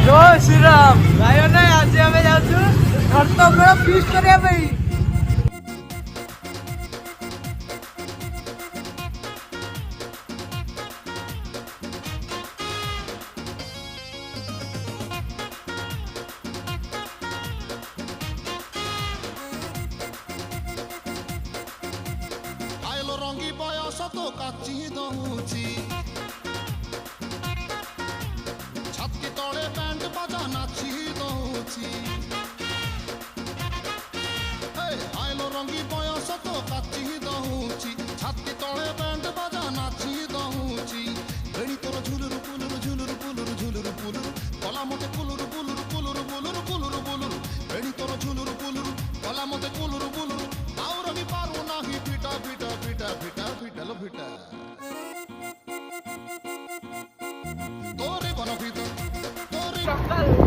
जय श्री राम भाई ना आज हमें जाऊँ घर तो मेरा फीस करे भाई ରଙ୍ଗୀ ବୟସ ତ କାଚି ଦଉଛି ଛାତି ତଳେ ବ୍ୟାଣ୍ଡ ବାଜା ନାଚି ଦଉଛି ଆଇଲୋ ରଙ୍ଗୀ ବୟସ ତ କାଚି ଦଉଛି ଛାତି ତଳେ ବ୍ୟାଣ୍ଡ ବାଜା ନାଚି ଦଉଛି ବେଣୀ ତୋର ଝୁଲୁରୁ ପୁଲୁରୁ ଝୁଲୁରୁ ପୁଲୁରୁ ଝୁଲୁରୁ ପୁଲୁରୁ କଲା ମତେ ପୁଲୁରୁ ପୁଲୁରୁ ପୁଲୁରୁ ପୁଲୁରୁ ପୁଲୁରୁ ପୁଲୁରୁ ବେଣୀ ତୋର ଝୁଲୁରୁ ପୁଲୁରୁ କଲା ମତେ ପୁଲୁରୁ ପୁଲୁରୁ ଆଉ ରହି ପାରୁ ନାହିଁ ପିଟା ପିଟା ପିଟା ପିଟା ପିଟାଲ ପିଟା ତୋରେ ବନ ଭିତ ତୋରେ